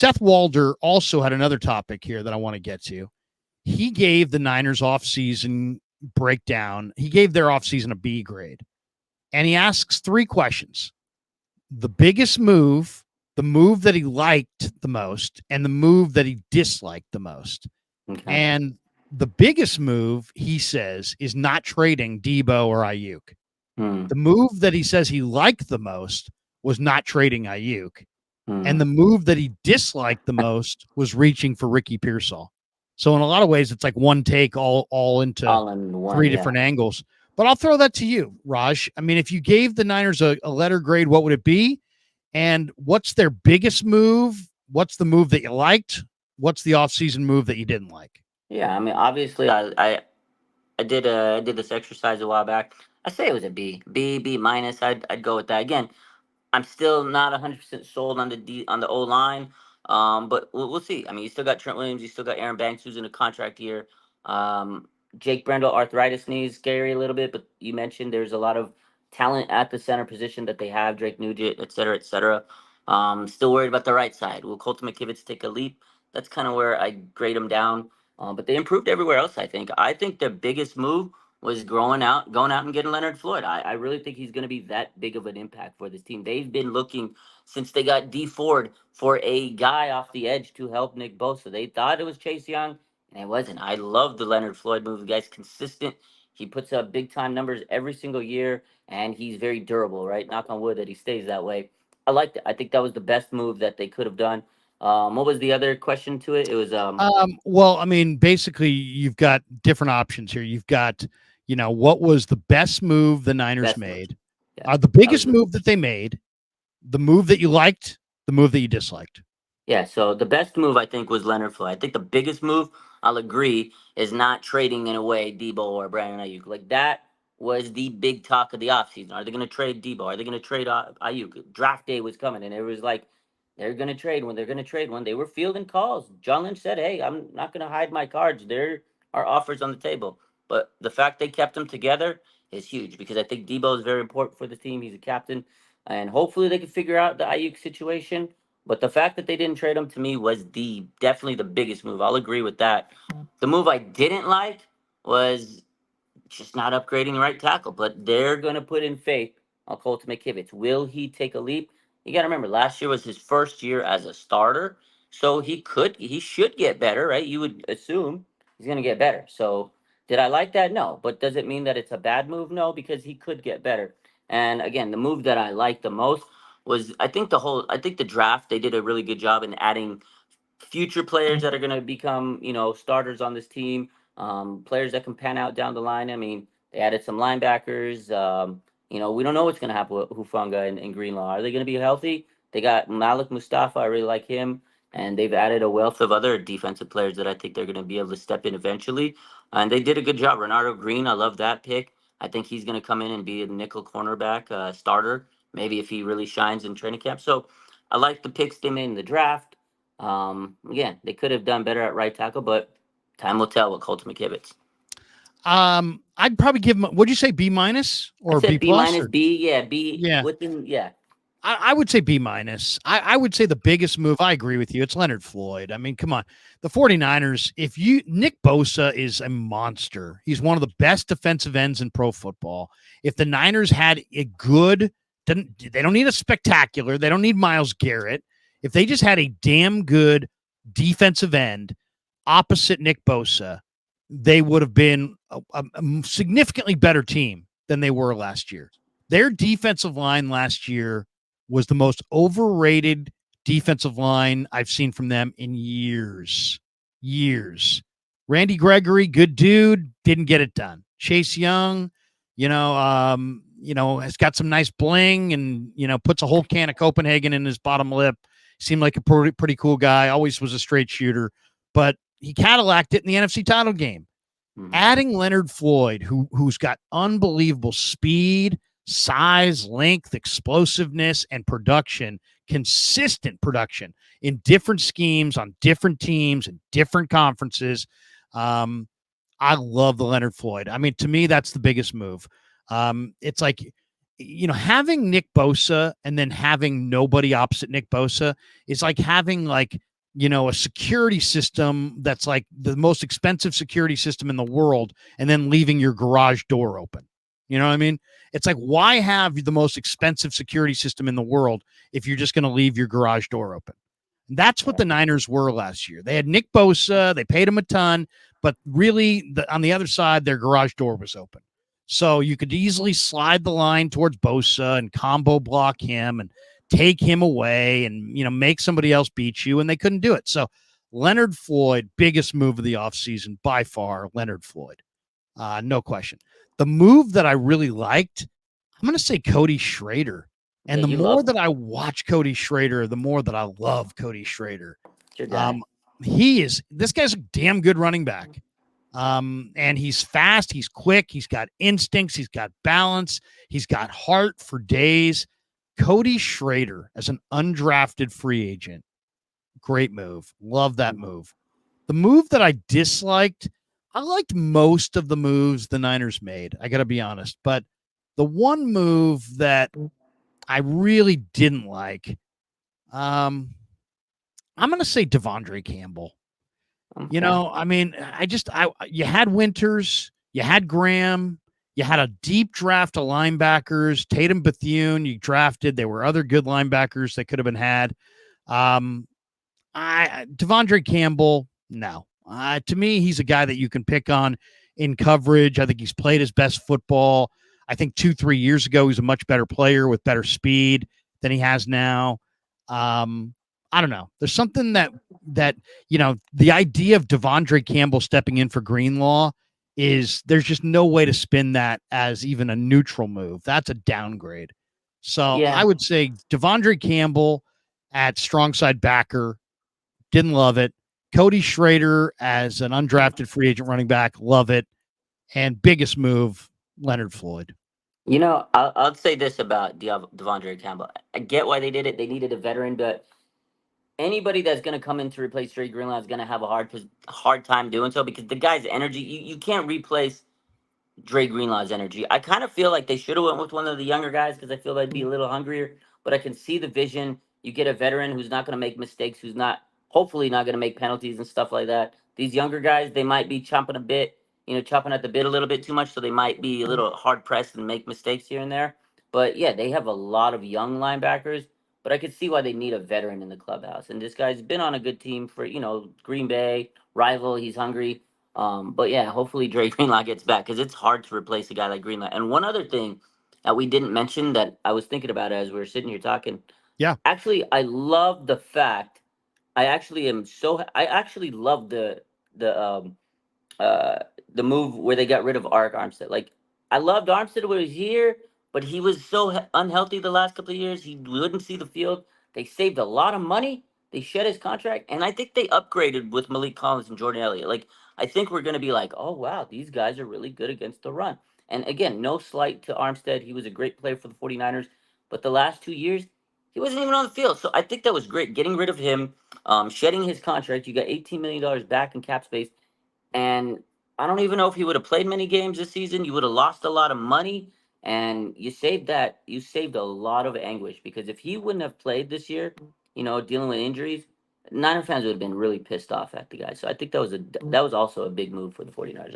Seth Walder also had another topic here that I want to get to. He gave the Niners offseason breakdown. He gave their offseason a B grade. And he asks 3 questions. The biggest move, the move that he liked the most, and the move that he disliked the most. Okay. And the biggest move, he says, is not trading Debo or Ayuk. The move that he says he liked the most was not trading Ayuk. And the move that he disliked the most was reaching for Ricky Pearsall. So in a lot of ways, it's like one take all into in one, 3 different angles. But I'll throw that to you, Raj. I mean, if you gave the Niners a letter grade, what would it be? And what's their biggest move? What's the move that you liked? What's the offseason move that you didn't like? Yeah, I mean, obviously, I did this exercise a while back. I say it was a B minus. I'd go with that. Again, I'm still not 100% sold on the O line. But we'll see. I mean, you still got Trent Williams, you still got Aaron Banks, who's in a contract year. Jake Brendel, arthritis knees, scary a little bit. But you mentioned there's a lot of talent at the center position that they have, Drake Nugent, et cetera, et cetera. Still worried about the right side. Will Colton McKivitz take a leap? That's kind of where I grade him down. But they improved everywhere else, I think. I think their biggest move was going out and getting Leonard Floyd. I really think he's going to be that big of an impact for this team. They've been looking since they got D Ford for a guy off the edge to help Nick Bosa. They thought it was Chase Young, and it wasn't. I love the Leonard Floyd move. The guy's consistent. He puts up big time numbers every single year, and he's very durable, right? Knock on wood that he stays that way. I liked it. I think that was the best move that they could have done. What was the other question to it? It was Well, I mean, basically, you've got different options here. You've got, what was the best move the Niners made? Yeah, the biggest move that they made, the move that you liked, the move that you disliked. Yeah, so the best move I think was Leonard Floyd. I think the biggest move, I'll agree, is not trading in a way Debo or Brandon Ayuk. Like that was the big talk of the offseason. Are they going to trade Debo? Are they going to trade Ayuk? Draft day was coming, and it was like they're going to trade when they're going to trade when. They were fielding calls. John Lynch said, "Hey, I'm not going to hide my cards. There are offers on the table." But the fact they kept them together is huge because I think Debo is very important for the team. He's a captain, and hopefully they can figure out the Ayuk situation. But the fact that they didn't trade him to me was definitely the biggest move. I'll agree with that. The move I didn't like was just not upgrading the right tackle. But they're gonna put in faith on Colton McKivitz. Will he take a leap? You gotta remember, last year was his first year as a starter, so he should get better, right? You would assume he's gonna get better. So did I like that? No. But does it mean that it's a bad move? No, because he could get better. And again, the move that I liked the most was I think the draft they did a really good job in adding future players that are going to become starters on this team, players that can pan out down the line. I mean, they added some linebackers. We don't know what's going to happen with Hufanga and Greenlaw. Are they going to be healthy? They got Malik Mustafa. I really like him. And they've added a wealth of other defensive players that I think they're going to be able to step in eventually. And they did a good job. Renardo Green, I love that pick. I think he's going to come in and be a nickel cornerback starter, maybe if he really shines in training camp. So I like the picks they made in the draft. Again, they could have done better at right tackle, but time will tell with Colton McKivitz. I'd probably give him. Would you say B minus or I said B plus? minus, B, yeah, B. Yeah. Yeah. I would say B minus. I would say the biggest move. I agree with you. It's Leonard Floyd. I mean, come on. The 49ers, Nick Bosa is a monster. He's one of the best defensive ends in pro football. If the Niners had a good, they don't need a spectacular. They don't need Myles Garrett. If they just had a damn good defensive end opposite Nick Bosa, they would have been a significantly better team than they were last year. Their defensive line last year was the most overrated defensive line I've seen from them in years. Randy Gregory, good dude, didn't get it done. Chase Young, has got some nice bling and, puts a whole can of Copenhagen in his bottom lip. Seemed like a pretty cool guy. Always was a straight shooter, but he Cadillac it in the NFC title game. Mm-hmm. Adding Leonard Floyd, who's got unbelievable speed, size, length, explosiveness, and production, consistent production in different schemes on different teams and different conferences. I love the Leonard Floyd. I mean, to me, that's the biggest move. It's like, having Nick Bosa and then having nobody opposite Nick Bosa is like having like a security system that's like the most expensive security system in the world and then leaving your garage door open. You know what I mean? It's like, why have the most expensive security system in the world if you're just going to leave your garage door open? And that's what the Niners were last year. They had Nick Bosa, they paid him a ton, but really on the other side, their garage door was open. So you could easily slide the line towards Bosa and combo block him and take him away and, make somebody else beat you. And they couldn't do it. So Leonard Floyd, biggest move of the offseason by far, Leonard Floyd. No question. The move that I really liked, I'm going to say Cody Schrader. And Yeah, the you more love that I watch Cody Schrader, the more that I love Cody Schrader. your guy. This guy's a damn good running back. And he's fast, he's quick, he's got instincts, he's got balance, he's got heart for days. Cody Schrader as an undrafted free agent. Great move. Love that move. The move that I disliked, I liked most of the moves the Niners made. I got to be honest. But the one move that I really didn't like, I'm going to say Devondre Campbell. Okay. I mean, you had Winters, you had Graham, you had a deep draft of linebackers, Tatum Bethune, you drafted. There were other good linebackers that could have been had. Devondre Campbell, no. To me, he's a guy that you can pick on in coverage. I think he's played his best football. I think 2-3 years ago, he was a much better player with better speed than he has now. I don't know. There's something that the idea of Devondre Campbell stepping in for Greenlaw there's just no way to spin that as even a neutral move. That's a downgrade. So Yeah. I would say Devondre Campbell at strong side backer, didn't love it. Cody Schrader as an undrafted free agent running back, love it. And biggest move, Leonard Floyd. I'll say this about Devondre Campbell. I get why they did it. They needed a veteran, but anybody that's going to come in to replace Trey Greenlaw is going to have a hard time doing so because the guy's energy, you can't replace Dre Greenlaw's energy. I kind of feel like they should have went with one of the younger guys because I feel they'd be a little hungrier. But I can see the vision. You get a veteran who's not going to make mistakes, who's not hopefully not going to make penalties and stuff like that. These younger guys, they might be chopping at the bit a little bit too much, so they might be a little hard pressed and make mistakes here and there. But yeah, they have a lot of young linebackers. But I could see why they need a veteran in the clubhouse. And this guy's been on a good team for Green Bay rival. He's hungry. But yeah, hopefully Dre Greenlaw gets back because it's hard to replace a guy like Greenlaw. And one other thing that we didn't mention that I was thinking about as we were sitting here talking. Yeah. Actually, I love the fact. I actually love the um uh the move where they got rid of Armstead. Like I loved Armstead when he was here, but he was so unhealthy the last couple of years. He wouldn't see the field. They saved a lot of money. They shed his contract, and I think they upgraded with Malik Collins and Jordan Elliott. Like I think we're gonna be like, oh wow, these guys are really good against the run. And again, no slight to Armstead. He was a great player for the 49ers, but the last 2 years, he wasn't even on the field. So I think that was great. Getting rid of him, shedding his contract, you got $18 million back in cap space and I don't even know if he would have played many games this season. You would have lost a lot of money, and you saved that. You saved a lot of anguish because if he wouldn't have played this year, dealing with injuries, Niner fans would have been really pissed off at the guy. So I think that was also a big move for the 49ers.